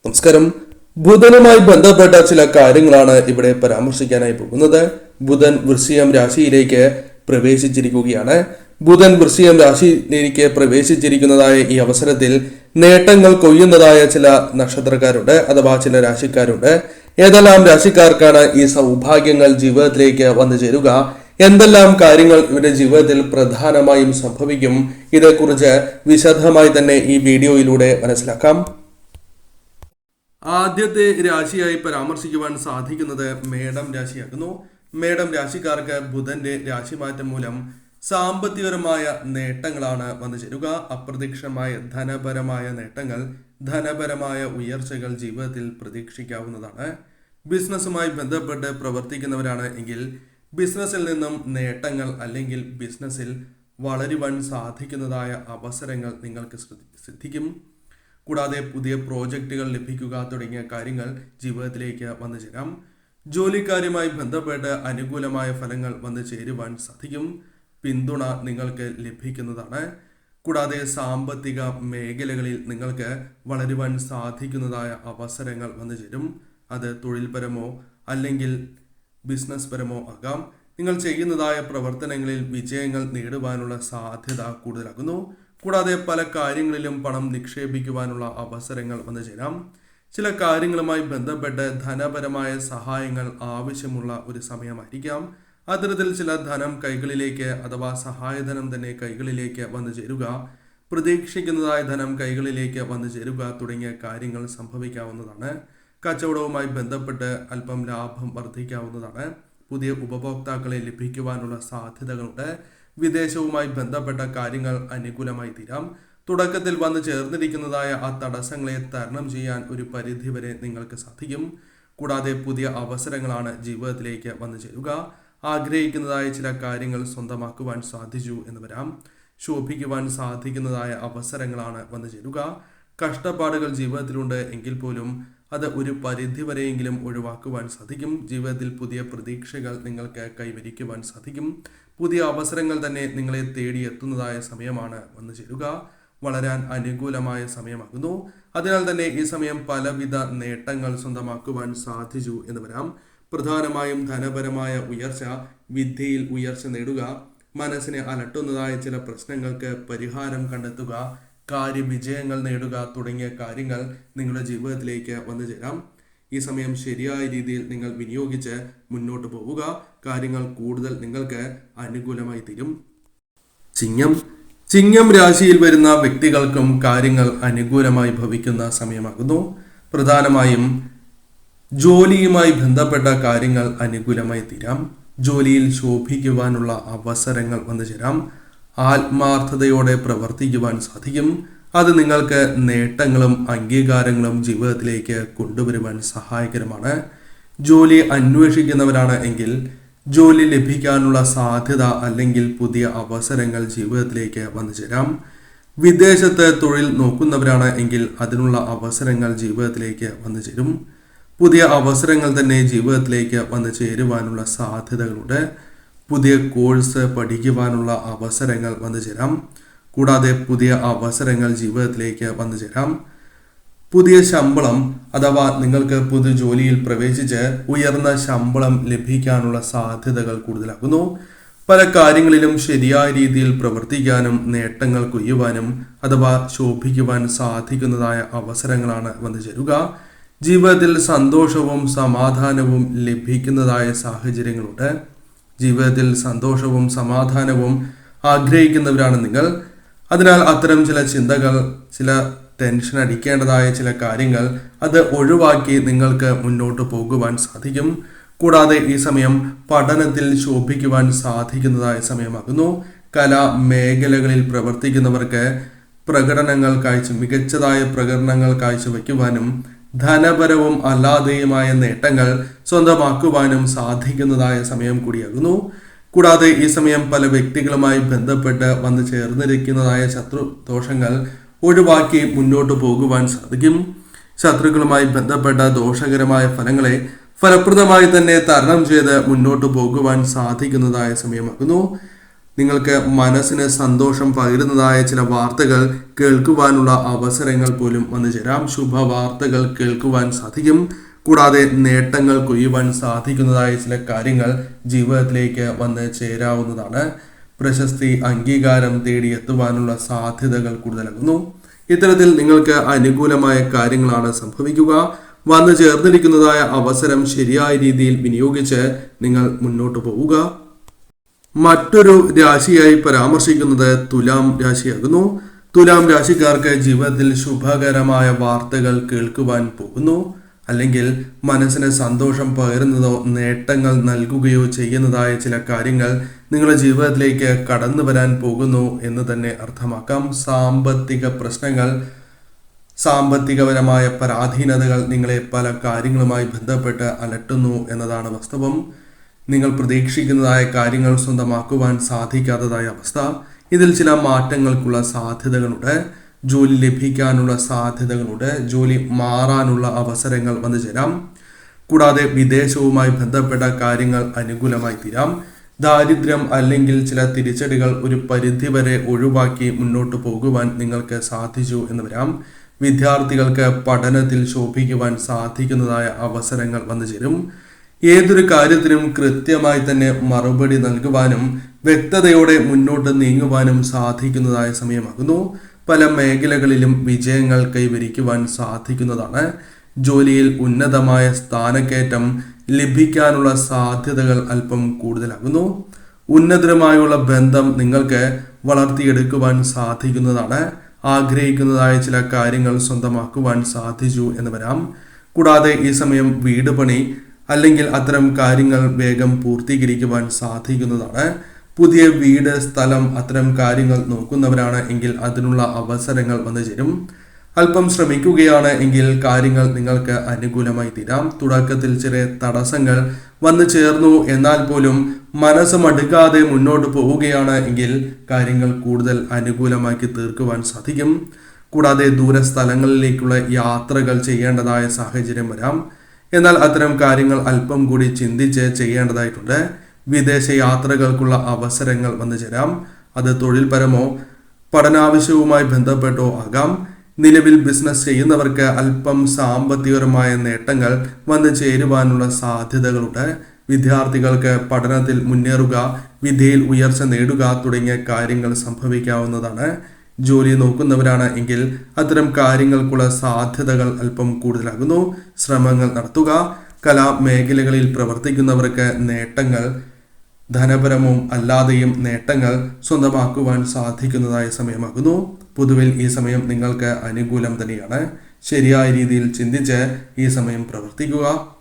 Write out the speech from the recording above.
നമസ്കാരം. ബുധനുമായി ബന്ധപ്പെട്ട ചില കാര്യങ്ങളാണ് ഇവിടെ പരാമർശിക്കാനായി പോകുന്നത്. ബുധൻ വൃശ്ചികം രാശിയിലേക്ക് പ്രവേശിച്ചിരിക്കുകയാണ്. ബുധൻ വൃശ്ചികം രാശിയിലേക്ക് പ്രവേശിച്ചിരിക്കുന്നതായ ഈ അവസരത്തിൽ നേട്ടങ്ങൾ കൊയ്യുന്നതായ ചില നക്ഷത്രക്കാരുണ്ട്, അഥവാ ചില രാശിക്കാരുണ്ട്. ഏതെല്ലാം രാശിക്കാർക്കാണ് ഈ സൗഭാഗ്യങ്ങൾ ജീവിതത്തിലേക്ക് വന്നു ചേരുക, എന്തെല്ലാം കാര്യങ്ങൾ ഇവരുടെ ജീവിതത്തിൽ പ്രധാനമായും സംഭവിക്കും, ഇതേക്കുറിച്ച് വിശദമായി തന്നെ ഈ വീഡിയോയിലൂടെ മനസ്സിലാക്കാം. ആദ്യത്തെ രാശിയായി പരാമർശിക്കുവാൻ സാധിക്കുന്നത് മേടം രാശിയാകുന്നു. മേടം രാശിക്കാർക്ക് ബുധന്റെ രാശിമാറ്റം മൂലം സാമ്പത്തികപരമായ നേട്ടങ്ങളാണ് വന്നു ചേരുക. അപ്രതീക്ഷിതമായ ധനപരമായ നേട്ടങ്ങൾ, ധനപരമായ ഉയർച്ചകൾ ജീവിതത്തിൽ പ്രതീക്ഷിക്കാവുന്നതാണ്. ബിസിനസ്സുമായി ബന്ധപ്പെട്ട് പ്രവർത്തിക്കുന്നവരാണ് എങ്കിൽ ബിസിനസ്സിൽ നിന്നും നേട്ടങ്ങൾ അല്ലെങ്കിൽ ബിസിനസ്സിൽ വളരുവാൻ സാധിക്കുന്നതായ അവസരങ്ങൾ നിങ്ങൾക്ക് സിദ്ധിക്കും. കൂടാതെ പുതിയ പ്രോജക്റ്റുകൾ ലഭിക്കുക തുടങ്ങിയ കാര്യങ്ങൾ ജീവിതത്തിലേക്ക് വന്നു ചേരാം. ജോലിക്കാരുമായി ബന്ധപ്പെട്ട് അനുകൂലമായ ഫലങ്ങൾ വന്നു ചേരുവാൻ സാധിക്കും. പിന്തുണ നിങ്ങൾക്ക് ലഭിക്കുന്നതാണ്. കൂടാതെ സാമ്പത്തിക മേഖലകളിൽ നിങ്ങൾക്ക് വളരുവാൻ സാധിക്കുന്നതായ അവസരങ്ങൾ വന്നു ചേരും. അത് തൊഴിൽപരമോ അല്ലെങ്കിൽ ബിസിനസ് പരമോ ആകാം. നിങ്ങൾ ചെയ്യുന്നതായ പ്രവർത്തനങ്ങളിൽ വിജയങ്ങൾ നേടുവാനുള്ള സാധ്യത കൂടുതലാകുന്നു. കൂടാതെ പല കാര്യങ്ങളിലും പണം നിക്ഷേപിക്കുവാനുള്ള അവസരങ്ങൾ വന്നു ചേരാം. ചില കാര്യങ്ങളുമായി ബന്ധപ്പെട്ട് ധനപരമായ സഹായങ്ങൾ ആവശ്യമുള്ള ഒരു സമയമായിരിക്കാം. അത്തരത്തിൽ ചില ധനം കൈകളിലേക്ക് അഥവാ സഹായധനം തന്നെ കൈകളിലേക്ക് വന്നു ചേരുക, പ്രതീക്ഷിക്കുന്നതായ ധനം കൈകളിലേക്ക് വന്നു ചേരുക തുടങ്ങിയ കാര്യങ്ങൾ സംഭവിക്കാവുന്നതാണ്. കച്ചവടവുമായി ബന്ധപ്പെട്ട് അല്പം ലാഭം വർദ്ധിക്കാവുന്നതാണ്. പുതിയ ഉപഭോക്താക്കളെ ലഭിക്കുവാനുള്ള സാധ്യതകളുണ്ട്. വിദേശവുമായി ബന്ധപ്പെട്ട കാര്യങ്ങൾ അനുകൂലമായി തീരാം. തുടക്കത്തിൽ വന്നു ചേർന്നിരിക്കുന്നതായ ആ തടസ്സങ്ങളെ തരണം ചെയ്യാൻ ഒരു പരിധിവരെ നിങ്ങൾക്ക് സാധിക്കും. കൂടാതെ പുതിയ അവസരങ്ങളാണ് ജീവിതത്തിലേക്ക് വന്നു ചേരുക. ആഗ്രഹിക്കുന്നതായ ചില കാര്യങ്ങൾ സ്വന്തമാക്കുവാൻ സാധിച്ചു എന്ന് വരാം. ശോഭിക്കുവാൻ സാധിക്കുന്നതായ അവസരങ്ങളാണ് വന്നു ചേരുക. കഷ്ടപ്പാടുകൾ ജീവിതത്തിലുണ്ട് എങ്കിൽ പോലും അത് ഒരു പരിധിവരെയെങ്കിലും ഒഴിവാക്കുവാൻ സാധിക്കും. ജീവിതത്തിൽ പുതിയ പ്രതീക്ഷകൾ നിങ്ങൾക്ക് കൈവരിക്കുവാൻ സാധിക്കും. പുതിയ അവസരങ്ങൾ തന്നെ നിങ്ങളെ തേടിയെത്തുന്നതായ സമയമാണ് വന്നു ചേരുക. വളരാൻ അനുകൂലമായ സമയമാകുന്നു. അതിനാൽ തന്നെ ഈ സമയം പലവിധ നേട്ടങ്ങൾ സ്വന്തമാക്കുവാൻ സാധിച്ചു എന്ന് വരാം. പ്രധാനമായും ധനപരമായ ഉയർച്ച, വിദ്യയിൽ ഉയർച്ച നേടുക, മനസ്സിനെ അലട്ടുന്നതായ ചില പ്രശ്നങ്ങൾക്ക് പരിഹാരം കണ്ടെത്തുക, കാര്യവിജയങ്ങൾ നേടുക തുടങ്ങിയ കാര്യങ്ങൾ നിങ്ങളുടെ ജീവിതത്തിലേക്ക് വന്നു ചേരാം. ഈ സമയം ശരിയായ രീതിയിൽ നിങ്ങൾ വിനിയോഗിച്ച് മുന്നോട്ട് പോവുക. കാര്യങ്ങൾ കൂടുതൽ നിങ്ങൾക്ക് അനുകൂലമായി തീരും. ചിങ്ങം രാശിയിൽ വരുന്ന വ്യക്തികൾക്കും കാര്യങ്ങൾ അനുകൂലമായി ഭവിക്കുന്ന സമയമാകുന്നു. പ്രധാനമായും ജോലിയുമായി ബന്ധപ്പെട്ട കാര്യങ്ങൾ അനുകൂലമായി തീരാം. ജോലിയിൽ ശോഭിക്കുവാനുള്ള അവസരങ്ങൾ വന്നു ചേരാം. ആത്മാർത്ഥതയോടെ പ്രവർത്തിക്കുവാൻ സാധിക്കും. അത് നിങ്ങൾക്ക് നേട്ടങ്ങളും അംഗീകാരങ്ങളും ജീവിതത്തിലേക്ക് കൊണ്ടുവരുവാൻ സഹായകരമാണ്. ജോലി അന്വേഷിക്കുന്നവരാണ് എങ്കിൽ ജോലി ലഭിക്കാനുള്ള സാധ്യത അല്ലെങ്കിൽ പുതിയ അവസരങ്ങൾ ജീവിതത്തിലേക്ക് വന്നു ചേരാം. വിദേശത്ത് തൊഴിൽ നോക്കുന്നവരാണ് എങ്കിൽ അതിനുള്ള അവസരങ്ങൾ ജീവിതത്തിലേക്ക് വന്നു ചേരും. പുതിയ അവസരങ്ങൾ തന്നെ ജീവിതത്തിലേക്ക് വന്നു ചേരുവാനുള്ള സാധ്യതകളുണ്ട്. പുതിയ കോഴ്സ് പഠിക്കുവാനുള്ള അവസരങ്ങൾ വന്നു ചേരാം. കൂടാതെ പുതിയ അവസരങ്ങൾ ജീവിതത്തിലേക്ക് വന്നു ചേരാം. പുതിയ ശമ്പളം അഥവാ നിങ്ങൾക്ക് പുതിയ ജോലിയിൽ പ്രവേശിച്ച് ഉയർന്ന ശമ്പളം ലഭിക്കാനുള്ള സാധ്യതകൾ കൂടുതലാകുന്നു. പല കാര്യങ്ങളിലും ശരിയായ രീതിയിൽ പ്രവർത്തിക്കാനും നേട്ടങ്ങൾ കൊയ്യുവാനും അഥവാ ശോഭിക്കുവാൻ സാധിക്കുന്നതായ അവസരങ്ങളാണ് വന്നു ചേരുക. ജീവിതത്തിൽ സന്തോഷവും സമാധാനവും ലഭിക്കുന്നതായ സാഹചര്യങ്ങളുണ്ട്. ജീവിതത്തിൽ സന്തോഷവും സമാധാനവും ആഗ്രഹിക്കുന്നവരാണ് നിങ്ങൾ. അതിനാൽ അത്തരം ചില ചിന്തകൾ, ചില ടെൻഷൻ അടിക്കേണ്ടതായ ചില കാര്യങ്ങൾ അത് ഒഴിവാക്കി നിങ്ങൾക്ക് മുന്നോട്ട് പോകുവാൻ സാധിക്കും. കൂടാതെ ഈ സമയം പഠനത്തിൽ ശോഭിക്കുവാൻ സാധിക്കുന്നതായ സമയമാകുന്നു. കലാ മേഖലകളിൽ പ്രവർത്തിക്കുന്നവർക്ക് മികച്ചതായ പ്രകടനങ്ങൾ കാഴ്ചവെക്കുവാനും ധനപരവും അല്ലാതെയുമായ നേട്ടങ്ങൾ സ്വന്തമാക്കുവാനും സാധിക്കുന്നതായ സമയം കൂടിയാകുന്നു. കൂടാതെ ഈ സമയം പല വ്യക്തികളുമായി ബന്ധപ്പെട്ട് വന്നു ചേർന്നിരിക്കുന്നതായ ശത്രുദോഷങ്ങൾ ഒഴിവാക്കി മുന്നോട്ട് പോകുവാൻ സാധിക്കും. ശത്രുക്കളുമായി ബന്ധപ്പെട്ട ദോഷകരമായ ഫലങ്ങളെ ഫലപ്രദമായി തന്നെ തരണം ചെയ്ത് മുന്നോട്ട് പോകുവാൻ സാധിക്കുന്നതായ സമയമാകുന്നു. നിങ്ങൾക്ക് മനസ്സിന് സന്തോഷം പകരുന്നതായ ചില വാർത്തകൾ കേൾക്കുവാനുള്ള അവസരങ്ങൾ പോലും വന്നു ചേരാം. ശുഭവാർത്തകൾ കേൾക്കുവാൻ സാധിക്കും. കൂടാതെ നേട്ടങ്ങൾ കൊയ്യുവാൻ സാധിക്കുന്നതായ ചില കാര്യങ്ങൾ ജീവിതത്തിലേക്ക് വന്ന് ചേരാവുന്നതാണ്. പ്രശസ്തി, അംഗീകാരം തേടിയെത്തുവാനുള്ള സാധ്യതകൾ കൂടുതലാകുന്നു. ഇത്തരത്തിൽ നിങ്ങൾക്ക് അനുകൂലമായ കാര്യങ്ങളാണ് സംഭവിക്കുക. വന്നു ചേർന്നിരിക്കുന്നതായ അവസരം ശരിയായ രീതിയിൽ വിനിയോഗിച്ച് നിങ്ങൾ മുന്നോട്ട് പോവുക. മറ്റൊരു രാശിയായി പരാമർശിക്കുന്നത് തുലാം രാശിയാകുന്നു. തുലാം രാശിക്കാർക്ക് ജീവിതത്തിൽ ശുഭകരമായ വാർത്തകൾ കേൾക്കുവാൻ പോകുന്നു. അല്ലെങ്കിൽ മനസ്സിന് സന്തോഷം പകരുന്നതോ നേട്ടങ്ങൾ നൽകുകയോ ചെയ്യുന്നതായ ചില കാര്യങ്ങൾ നിങ്ങളുടെ ജീവിതത്തിലേക്ക് കടന്നു വരാൻ പോകുന്നു എന്ന് തന്നെ അർത്ഥമാക്കാം. സാമ്പത്തിക പ്രശ്നങ്ങൾ, സാമ്പത്തികപരമായ പരാധീനതകൾ നിങ്ങളെ പല കാര്യങ്ങളുമായി ബന്ധപ്പെട്ട് അലട്ടുന്നു എന്നതാണ് വാസ്തവം. നിങ്ങൾ പ്രതീക്ഷിക്കുന്നതായ കാര്യങ്ങൾ സ്വന്തമാക്കുവാൻ സാധിക്കാത്തതായ അവസ്ഥ. ഇതിൽ ചില മാറ്റങ്ങൾക്കുള്ള സാധ്യതകളുണ്ട്. ജോലി ലഭിക്കാനുള്ള സാധ്യതകളുണ്ട്. ജോലി മാറാനുള്ള അവസരങ്ങൾ വന്നു ചേരാം. കൂടാതെ വിദേശവുമായി ബന്ധപ്പെട്ട കാര്യങ്ങൾ അനുകൂലമായി തീരാം. ദാരിദ്ര്യം അല്ലെങ്കിൽ ചില തിരിച്ചടികൾ ഒരു പരിധിവരെ ഒഴിവാക്കി മുന്നോട്ട് പോകുവാൻ നിങ്ങൾക്ക് സാധിച്ചു എന്ന് വരാം. വിദ്യാർത്ഥികൾക്ക് പഠനത്തിൽ ശോഭിക്കുവാൻ സാധിക്കുന്നതായ അവസരങ്ങൾ വന്നു ചേരും. ഏതൊരു കാര്യത്തിനും കൃത്യമായി തന്നെ മറുപടി നൽകുവാനും വ്യക്തതയോടെ മുന്നോട്ട് നീങ്ങുവാനും സാധിക്കുന്നതായ സമയമാകുന്നു. പല മേഖലകളിലും വിജയങ്ങൾ കൈവരിക്കുവാൻ സാധിക്കുന്നതാണ്. ജോലിയിൽ ഉന്നതമായ സ്ഥാനക്കയറ്റം ലഭിക്കാനുള്ള സാധ്യതകൾ അല്പം കൂടുതലാകുന്നു. ഉന്നതരുമായുള്ള ബന്ധം നിങ്ങൾക്ക് വളർത്തിയെടുക്കുവാൻ സാധിക്കുന്നതാണ്. ആഗ്രഹിക്കുന്നതായ ചില കാര്യങ്ങൾ സ്വന്തമാക്കുവാൻ സാധിച്ചു എന്ന് വരാം. കൂടാതെ ഈ സമയം വീട് പണി അല്ലെങ്കിൽ അത്തരം കാര്യങ്ങൾ വേഗം പൂർത്തീകരിക്കുവാൻ സാധിക്കുന്നതാണ്. പുതിയ വീട്, സ്ഥലം, അത്തരം കാര്യങ്ങൾ നോക്കുന്നവരാണ് എങ്കിൽ അതിനുള്ള അവസരങ്ങൾ വന്നു ചേരും. അല്പം ശ്രമിക്കുകയാണ് എങ്കിൽ കാര്യങ്ങൾ നിങ്ങൾക്ക് അനുകൂലമായി തീരാം. തുടക്കത്തിൽ ചെറിയ തടസ്സങ്ങൾ വന്നു ചേർന്നു എന്നാൽ പോലും മനസ്സ് മടുക്കാതെ മുന്നോട്ട് പോവുകയാണ് എങ്കിൽ കാര്യങ്ങൾ കൂടുതൽ അനുകൂലമാക്കി തീർക്കുവാൻ സാധിക്കും. കൂടാതെ ദൂരസ്ഥലങ്ങളിലേക്കുള്ള യാത്രകൾ ചെയ്യേണ്ടതായ സാഹചര്യം വരാം. എന്നാൽ അത്തരം കാര്യങ്ങൾ അല്പം കൂടി ചിന്തിച്ച് ചെയ്യേണ്ടതായിട്ടുണ്ട്. വിദേശ യാത്രകൾക്കുള്ള അവസരങ്ങൾ വന്നു ചേരാം. അത് തൊഴിൽപരമോ പഠനാവശ്യവുമായി ബന്ധപ്പെട്ടോ ആകാം. നിലവിൽ ബിസിനസ് ചെയ്യുന്നവർക്ക് അല്പം സാമ്പത്തികപരമായ നേട്ടങ്ങൾ വന്നു ചേരുവാനുള്ള സാധ്യതകളുണ്ട്. വിദ്യാർത്ഥികൾക്ക് പഠനത്തിൽ മുന്നേറുക, വിദ്യയിൽ ഉയർച്ച നേടുക തുടങ്ങിയ കാര്യങ്ങൾ സംഭവിക്കാവുന്നതാണ്. ജോലി നോക്കുന്നവരാണ് എങ്കിൽ അത്തരം കാര്യങ്ങൾക്കുള്ള സാധ്യതകൾ അല്പം കൂടുതലാകുന്നു. ശ്രമങ്ങൾ നടത്തുക. കലാ മേഖലകളിൽ പ്രവർത്തിക്കുന്നവർക്ക് നേട്ടങ്ങൾ, ധനപരവും അല്ലാതെയും നേട്ടങ്ങൾ സ്വന്തമാക്കുവാൻ സാധിക്കുന്നതായ സമയമാകുന്നു. പൊതുവിൽ ഈ സമയം നിങ്ങൾക്ക് അനുകൂലം തന്നെയാണ്. ശരിയായ രീതിയിൽ ചിന്തിച്ച് ഈ സമയം പ്രവർത്തിക്കുക.